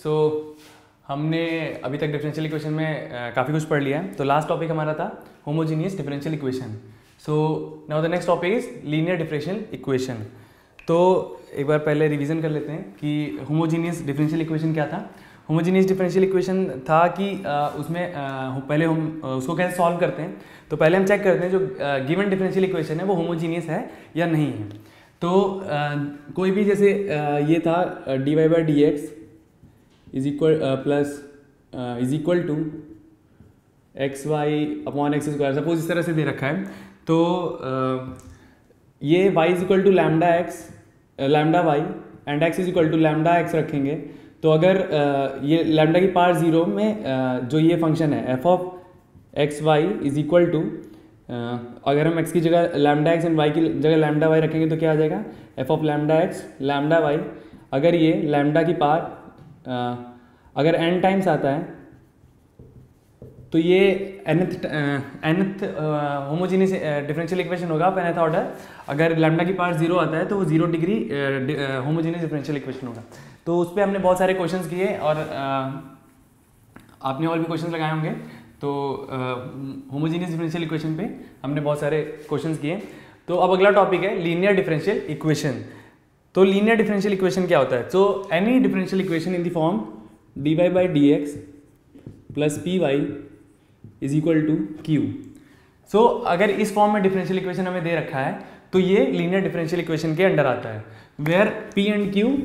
सो हमने अभी तक डिफरेंशियल इक्वेशन में काफ़ी कुछ पढ़ लिया है। तो लास्ट टॉपिक हमारा था homogeneous differential equation. So now the next topic is linear differential equation. तो एक बार पहले रिवीजन कर लेते हैं कि होमोजीनियस डिफरेंशियल इक्वेशन क्या था। होमोजीनियस डिफरेंशियल इक्वेशन था कि उसमें पहले हम उसको कैसे सॉल्व करते हैं। तो पहले हम चेक करते हैं जो गिवन डिफरेंशियल इक्वेशन है वो होमोजीनियस है या नहीं है। तो कोई भी जैसे ये था dy by D x is equal to X Y upon X square, suppose इस तरह से दे रखा है। तो ये y is equal to lambda Y and x is equal to lambda X रखेंगे। तो अगर ये लैम्डा की पावर जीरो में जो ये फंक्शन है F of X Y is equal to, अगर हम x की जगह लैम्डा एक्स एंड y की जगह लैम्डा वाई रखेंगे तो क्या आ जाएगा F of lambda X lambda Y. अगर ये लैम्डा की पावर अगर n टाइम्स आता है तो ये nth होमोजीनियस डिफरेंशियल इक्वेशन होगा ऑफ nth ऑर्डर। अगर लैम्डा की पावर जीरो आता है तो वो 0 डिग्री होमोजीनियस डिफरेंशियल इक्वेशन होगा। तो उस पर हमने बहुत सारे क्वेश्चंस किए और आपने और भी क्वेश्चंस लगाए होंगे। तो होमोजीनियस डिफरेंशियल इक्वेशन पे हमने बहुत सारे क्वेश्चंस किए। तो अब अगला टॉपिक है लीनियर डिफरेंशियल इक्वेशन। तो लीनियर डिफरेंशियल इक्वेशन क्या होता है। So any differential equation in the form dy by D x plus P Y is equal to q. So अगर इस फॉर्म में डिफरेंशियल इक्वेशन हमें दे रखा है तो ये लीनियर डिफरेंशियल इक्वेशन के अंडर आता है, where p and q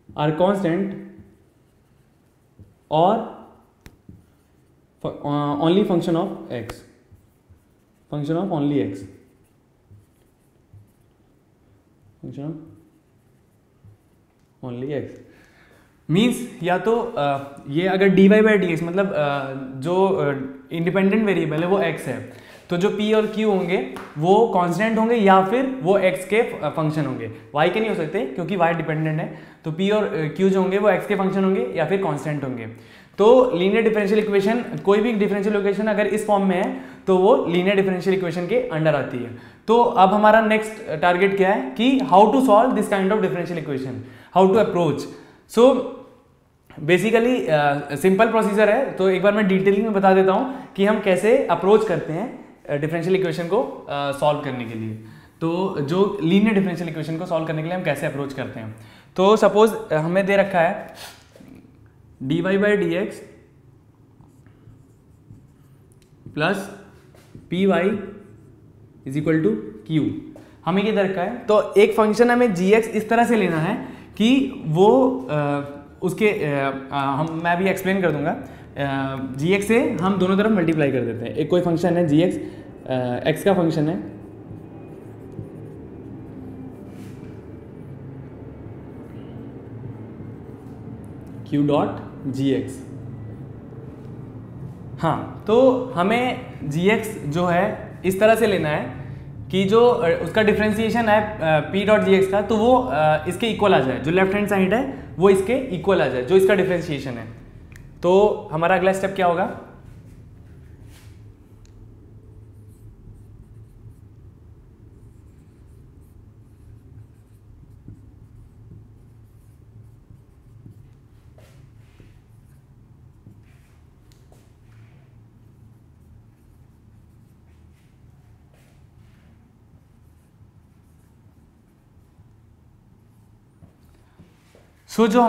are constant और only function of x, function of only x, function of only x means या तो ये अगर d Y by D x मतलब जो इंडिपेंडेंट वेरिएबल है वो x है, तो जो p और q होंगे वो कांस्टेंट होंगे या फिर वो x के फंक्शन होंगे। y के नहीं हो सकते क्योंकि y डिपेंडेंट है। तो p और q जो होंगे वो x के फंक्शन होंगे या फिर कांस्टेंट होंगे। तो लीनियर डिफरेंशियल इक्वेशन, कोई भी डिफरेंशियल इक्वेशन अगर इस फॉर्म में है तो वो लीनियर डिफरेंशियल इक्वेशन के अंडर आती है। तो अब हमारा नेक्स्ट टारगेट क्या है कि how to solve this kind of differential equation, how to approach. So basically simple procedure है। तो एक बार मैं डिटेलिंग में बता देता हूँ कि हम कैसे अप्रोच करते हैं डिफरेंशियल इक्वेशन को सॉल्व करने के लिए। तो जो लीनियर डिफरेंशियल इक्वेशन को सॉल्व करने के लिए हम कैसे अप्रोच करते हैं। तो सपोज हमें दे रखा है dy by D x plus P Y is equal to Q, हमें ये दे रखा है। तो एक फंक्शन हमें gx इस तरह से लेना है कि वो उसके मैं अभी एक्सप्लेन कर दूंगा। gx से हम दोनों तरफ मल्टीप्लाई कर देते हैं। एक कोई फंक्शन है gx, x का फंक्शन है, q डॉट gx। हाँ, तो हमें gx जो है इस तरह से लेना है कि जो उसका डिफरेंशिएशन है p डॉट जी एक्स का, तो वो इसके इक्वल आ जाए, जो लेफ्ट हैंड साइड है वो इसके इक्वल आ जाए, जो इसका डिफरेंशिएशन है। तो हमारा अगला स्टेप क्या होगा। सो जो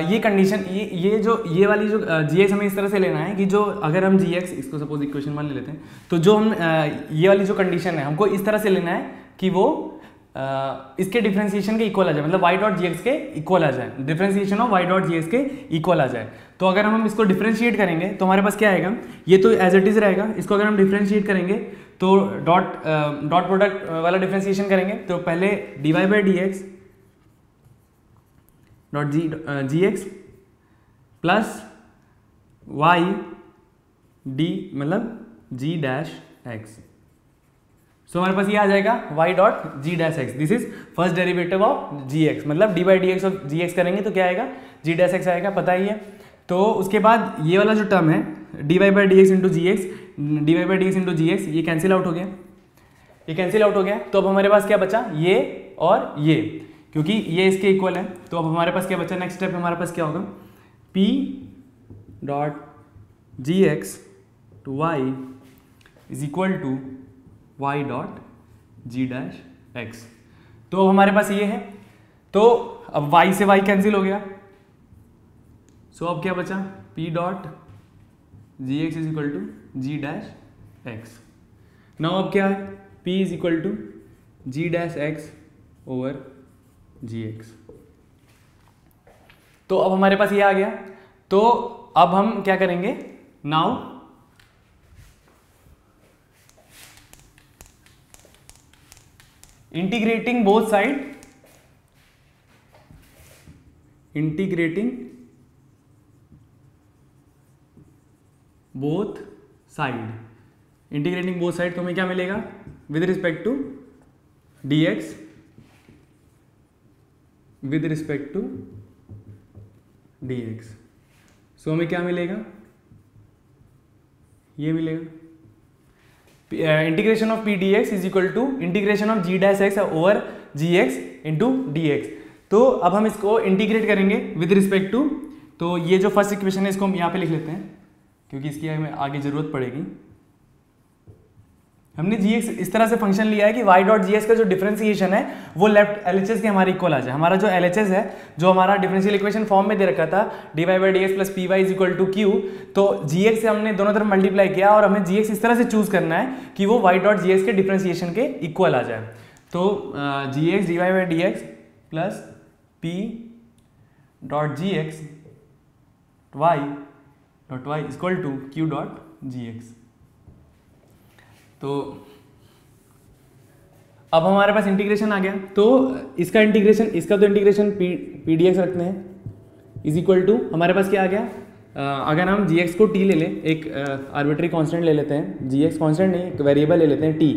ये कंडीशन ये वाली जो gx हमें इस तरह से लेना है कि जो अगर हम gx इसको सपोज इक्वेशन 1 ले लेते हैं, तो जो हम ये वाली जो कंडीशन है हमको इस तरह से लेना है कि वो इसके डिफरेंशिएशन के इक्वल आ जाए, मतलब y डॉट जी एक्स के इक्वल आ जाए, differentiation of y dot ji x के इक्वल आ जाए। तो अगर हम इसको डिफरेंशिएट करेंगे तो हमारे पास क्या आएगा, ये तो एज इट इज रहेगा। इसको अगर हम डिफरेंशिएट करेंगे तो डॉट प्रोडक्ट वाला डिफरेंशिएशन करेंगे। तो पहले dy by D x dot ji X plus Y D मतलब जी डैश एक्स। सो हमारे पास ये आ जाएगा y dot ji dash x. This is first derivative of ji x, मतलब d by D x of ji x करेंगे तो क्या आएगा जी डैश एक्स आएगा, पता ही है। तो उसके बाद ये वाला जो टर्म है D Y by D x into G x, D Y by D x into G X, ये कैंसिल आउट हो गया, ये कैंसिल आउट हो गया। तो अब हमारे पास क्या बचा, ये और क्योंकि ये इसके इक्वल है। तो अब हमारे पास क्या बचा, नेक्स्ट स्टेप हमारे पास क्या होगा, p dot ji X to Y is equal to Y dot ji dash X. तो अब हमारे पास ये है, तो अब y से y कैंसिल हो गया, सो अब क्या बचा, p dot ji x is equal to ji dash X. Now अब क्या है, p is equal to ji dash X over G x. तो अब हमारे पास ये आ गया। तो अब हम क्या करेंगे, now integrating both side, integrating both side, integrating both side तो हमें क्या मिलेगा, with respect to dx, with respect to dx। So हमें क्या मिलेगा, ये मिलेगा integration of P D x is equal to integration of G dash X over G X into D x. तो अब हम इसको इंटीग्रेट करेंगे विद रिस्पेक्ट टू, तो ये जो फर्स्ट इक्वेशन है इसको हम यहाँ पे लिख लेते हैं क्योंकि इसकी हमें आगे जरूरत पड़ेगी। हमने जी एक्स इस तरह से फंक्शन लिया है कि वाई डॉट जी एक्स का जो डिफरेंशिएशन है वो लेफ्ट एल एच एस के हमारे इक्वल आ जाए। हमारा जो एल एच एस है, जो हमारा डिफरेंशियल इक्वेशन फॉर्म में दे रखा था D Y by D x plus P Y is equal to Q, तो जी एक्स से हमने दोनों तरफ मल्टीप्लाई किया और हमें जी एक्स इस तरह से चूज करना है कि वो वाई डॉट जी एक्स के डिफरेंशिएशन के इक्वल आ जाए। तो जी x D Y by D x plus p dot ji x y dot y is equal to q dot ji x. तो अब हमारे पास इंटीग्रेशन आ गया, तो इसका इंटीग्रेशन, इसका तो इंटीग्रेशन पी डी एक्स रखते हैं इज इक्वल टू, हमारे पास क्या आ गया, अगर हम जी एक्स को टी ले लें, एक आर्बिट्री कांस्टेंट ले लेते हैं, जी एक्स कांस्टेंट नहीं, एक वेरिएबल ले लेते हैं टी,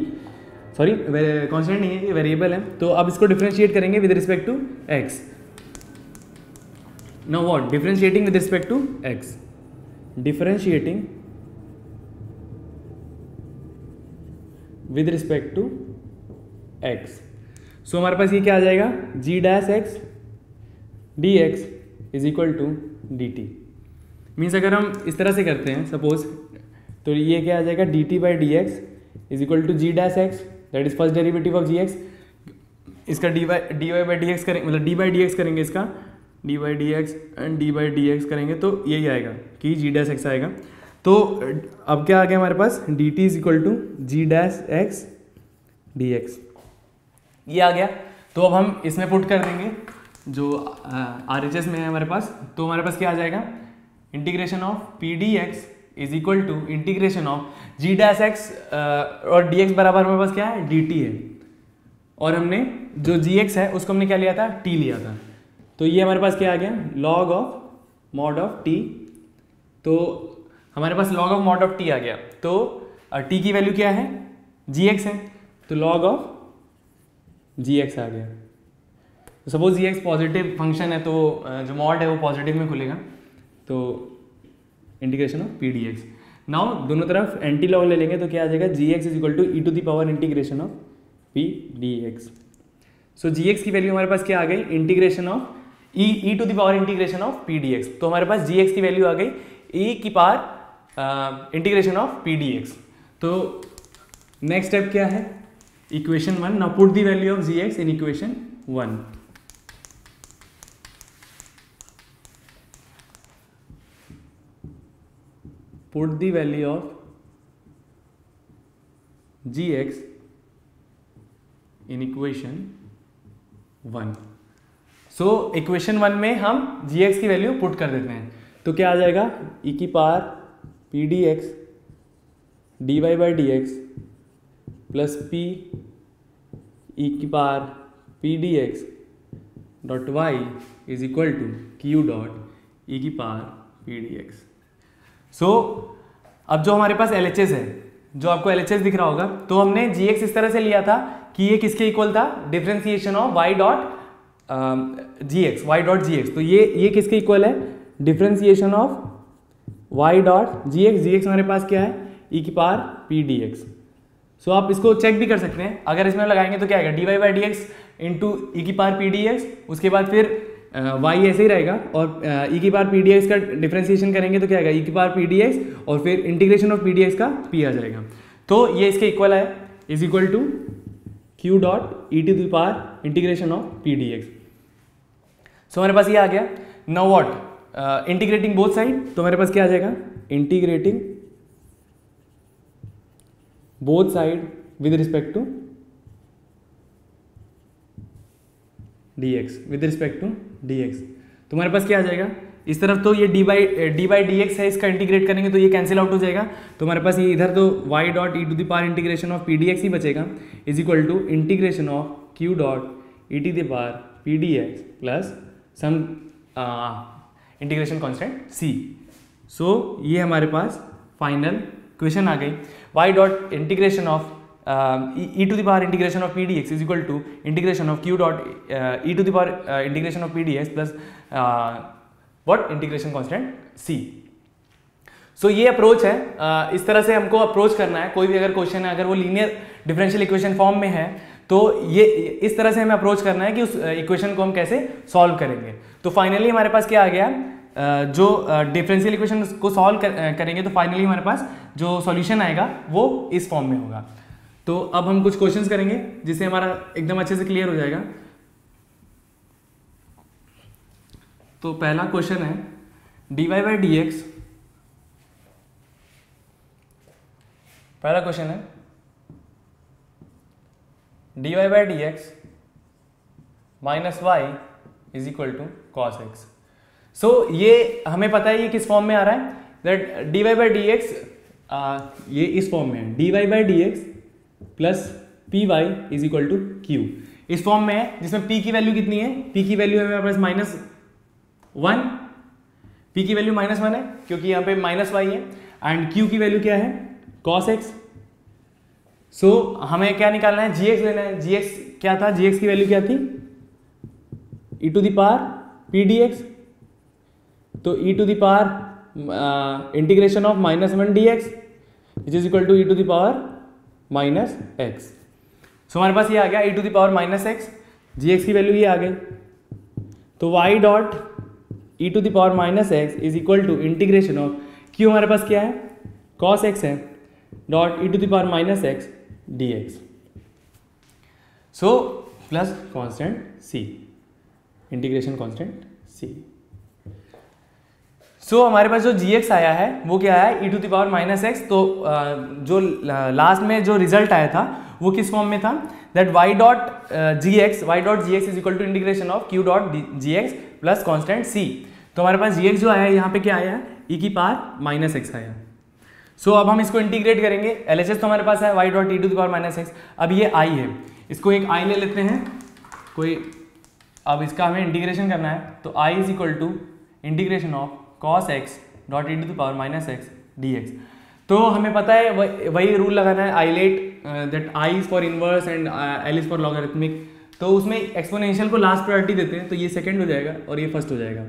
सॉरी कांस्टेंट नहीं है, ये वेरिएबल है। तो अब इसको डिफरेंशिएट करेंगे with respect to x. Now what, differentiating with respect to x, differentiating with respect to x. So हमारे पास ये क्या आ जाएगा, g dash x d x is equal to d t. Means अगर हम इस तरह से करते हैं सपोज, तो ये क्या आ जाएगा, d t by D x is equal to ji dash x, that is first derivative of ji x. इसका d Y by D x करेंगे, मतलब डी बाई डी एक्स करेंगे, इसका d by D x and d by D x करेंगे तो यही आएगा कि जी डैश एक्स आएगा। तो अब क्या आ गया हमारे पास, d t is equal to ji dash x d x, ये आ गया। तो अब हम इसमें पुट कर देंगे जो आर एच एस में है हमारे पास, तो हमारे पास क्या आ जाएगा, integration of P D x is equal to integration of G dash X और डी एक्स बराबर हमारे पास क्या है, डी टी है, और हमने जो जी एक्स है उसको हमने क्या लिया था, टी लिया था। तो ये हमारे पास क्या आ गया, log of mod of t. तो हमारे पास log of mod of t आ गया। तो टी की वैल्यू क्या है, जी एक्स है, तो लॉग ऑफ जी एक्स आ गया। तो सपोज जी एक्स पॉजिटिव फंक्शन है, तो जो मॉड है वो पॉजिटिव में खुलेगा, तो integration of P D x. Now दोनों तरफ एंटी लॉग ले लेंगे तो क्या आ जाएगा, g x is equal to e to the power integration of P D x. So g x की वैल्यू हमारे पास क्या आ गई, integration of e to the power integration of P D x. तो हमारे पास जी एक्स की वैल्यू आ गई ई की power integration of P D x. तो नेक्स्ट स्टेप क्या है, equation 1। Now put the value of ji X in equation 1। Put the value of ji X in equation 1। So equation 1 में हम G x की value put कर देते हैं, तो क्या आ जाएगा, ई की power P D X D Y by D x plus P E की power P D x dot y is equal to q dot e की power P D x. So अब जो हमारे पास एल एच एस है, जो आपको L H S दिख रहा होगा, तो हमने जी एक्स इस तरह से लिया था कि ये किसके इक्वल था, differentiation of y dot ji x, y dot ji x. तो ये किसके इक्वल है, differentiation of y dot ji x. G x हमारे पास क्या है, ई की power P D x. So आप इसको चेक भी कर सकते हैं, अगर इसमें लगाएंगे तो क्या आएगा, d Y by D x into e की पावर पी डी एक्स, उसके बाद फिर वाई ऐसे ही रहेगा, और ई की पावर पी डी एक्स का डिफ्रेंसिएशन करेंगे तो क्या आएगा, ई की पावर पी डी एक्स, और फिर integration of P D x का पी आ जाएगा। तो ये इसके इक्वल है, is equal to q dot e to the power integration of P D x. So हमारे पास ये आ गया। Now what, integrating both side, तो हमारे पास क्या आ जाएगा, integrating both side with respect to dx, with respect to dx। तो हमारे पास क्या आ जाएगा, इस तरफ तो ये डी बाई डी एक्स है, इसका इंटीग्रेट करेंगे तो ये कैंसिल आउट हो जाएगा, तो हमारे पास ये इधर तो y dot e to the power integration of P D x ही बचेगा, is equal to integration of q dot e to the power P D x plus some integration constant c। So ये हमारे पास final question आ गई, y dot integration of e to the power integration of pdx is equal to integration of q dot e to the power integration of pdx plus what integration constant c। So ये approach है, इस तरह से हमको approach करना है। कोई भी अगर क्वेश्चन है, अगर वो लीनियर डिफरेंशियल इक्वेशन फॉर्म में है, तो ये इस तरह से हमें अप्रोच करना है कि उस इक्वेशन को हम कैसे सॉल्व करेंगे। तो फाइनली हमारे पास क्या आ गया, जो डिफरेंशियल इक्वेशन को सॉल्व करेंगे तो फाइनली हमारे पास जो सॉल्यूशन आएगा वो इस फॉर्म में होगा। तो अब हम कुछ क्वेश्चंस करेंगे जिससे हमारा एकदम अच्छे से क्लियर हो जाएगा। तो पहला क्वेश्चन है D Y by D x, पहला क्वेश्चन है D Y by D x minus y is equal to cos x. So ये हमें पता है ये किस फॉर्म में आ रहा है, that d Y by D x ये इस फॉर्म में है, D Y by D x plus P Y is equal to q, इस फॉर्म में है, जिसमें p की वैल्यू कितनी है, p की वैल्यू है हमारे पास -1, p की वैल्यू -1 है क्योंकि यहाँ पे -y है, एंड q की वैल्यू क्या है, cos x। सो हमें क्या निकालना है, gx लेना है। gx क्या था, gx की वैल्यू क्या थी, e to the power p dx, तो e to the power integration of -1 dx which is equal to e to the power -x। So हमारे पास ये आ गया e to the power -x, gx की वैल्यू ये आ गई, तो y dot e to the power -x is equal to integration of q हमारे पास क्या है, cos x है, dot e to the power -x dx, so plus constant c, integration constant c। So हमारे पास जो gx आया है वो क्या है, e to the power -x। तो जो लास्ट में जो रिजल्ट आया था वो किस फॉर्म में था, that y dot gx is equal to integration of q dot gx plus constant c। तो हमारे पास gx जो आया है यहाँ पे क्या आया, e की पावर -x आया। सो अब हम इसको इंटीग्रेट करेंगे, LHS तो हमारे पास है y dot e to the power -x। अब ये i है, इसको एक i ले लेते हैं कोई, अब इसका हमें इंटीग्रेशन करना है, तो i is equal to integration of cos x dot e to the power -x dx। तो हमें पता है वही रूल लगाना है, ILATE that i is for inverse and l is for logarithmic. तो उसमें एक्सपोनेंशियल को लास्ट प्रायोरिटी देते हैं, तो ये सेकंड हो जाएगा और ये फर्स्ट हो जाएगा।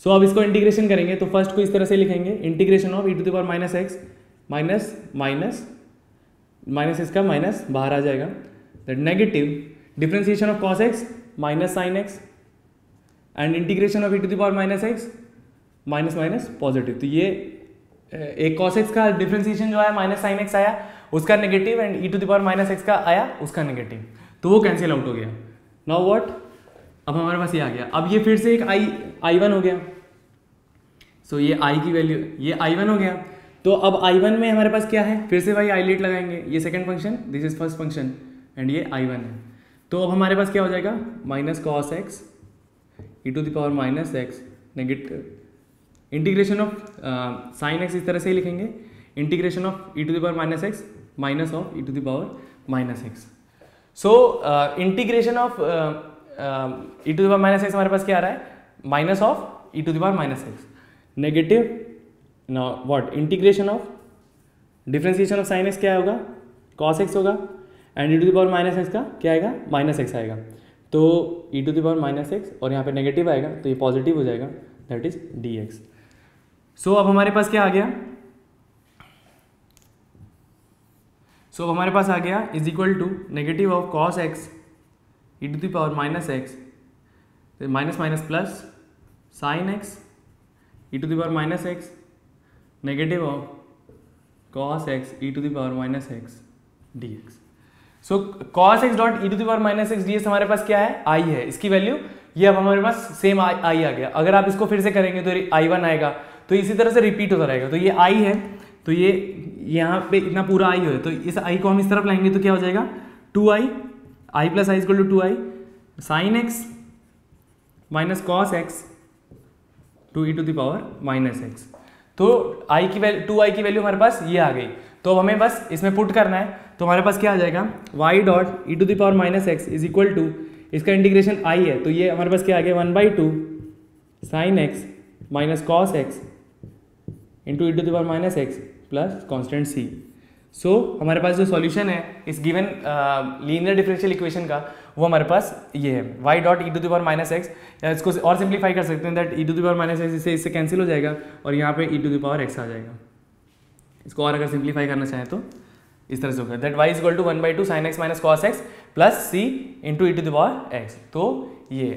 सो अब इसको इंटीग्रेशन करेंगे, तो फर्स्ट को इस तरह से लिखेंगे, integration of e to the power -x minus इसका माइनस बाहर आ जाएगा, that negative differentiation of cos x minus sin x and integration of e to the power -x minus positive. तो ये एक cos x का डिफरेंशिएशन जो आया -sin x आया उसका negative, and e to the power -x का आया उसका नेगेटिव, तो वो कैंसिल आउट हो गया। नाउ व्हाट, अब हमारे पास ये आ गया, अब ये फिर से एक i1 हो गया। सो ये i की वैल्यू, ये i1 हो गया। तो अब i1 में हमारे पास क्या है, फिर से भाई आइलेट लगाएंगे, ये second function, this is first function, and ये i1 है। तो अब हमारे पास क्या हो जाएगा, -cos x e to the power -x negative integration of sin x, इस तरह से ही लिखेंगे, integration of e to the power -x minus of e to the power -x। So integration of e to the power -x हमारे पास क्या आ रहा है, minus of e to the power -x negative. Now what, integration of differentiation of sin x क्या होगा, cos x होगा, and e to the power -x का क्या आएगा, -x आएगा। तो e to the power -x और यहाँ पे नेगेटिव आएगा, तो ये पॉजिटिव हो जाएगा, दैट इज dx। सो अब हमारे पास क्या आ गया, सो हमारे पास आ गया is equal to negative of cos x e to the power minus x, minus minus plus sine x e to the power minus x, negative of cos x e to the power minus x d x. So cos x dot e to the power minus x d x हमारे पास क्या है, आई है, इसकी value ये अब हमारे पास same आई आ गया। अगर आप इसको फिर से करेंगे तो i1 आएगा, तो इसी तरह से रिपीट होता रहेगा। तो ये i है, तो ये यहाँ पे इतना पूरा i हो, तो इस i को हम इस तरफ लाएंगे तो क्या हो जाएगा 2i, i plus i equal to 2i sine x minus cos x to e to the power minus x. तो i की वैल्यू 2i की वैल्यू हमारे पास ये आ गई। तो हमें बस इसमें पुट करना है, तो हमारे पास क्या आ जाएगा y dot e to the power minus x is equal to, इसका इंटीग्रेशन i है, तो ये हमारे पास क्या आ गया 1/2 sine x minus cos x into e to the power minus x plus constant c। So हमारे पास जो सॉल्यूशन है इस गिवन लीनियर डिफरेंशियल इक्वेशन का, वो हमारे पास ये है y dot e to the power minus x, या इसको और सिंप्लीफाई कर सकते हैं that e to the power minus x इससे कैंसिल हो जाएगा और यहाँ पे e to the power x आ जाएगा। इसको और अगर सिंप्लीफाई करना चाहें तो इस तरह से होगा that y equal to 1/2 sine x minus cos x plus c into e to the power x. तो ये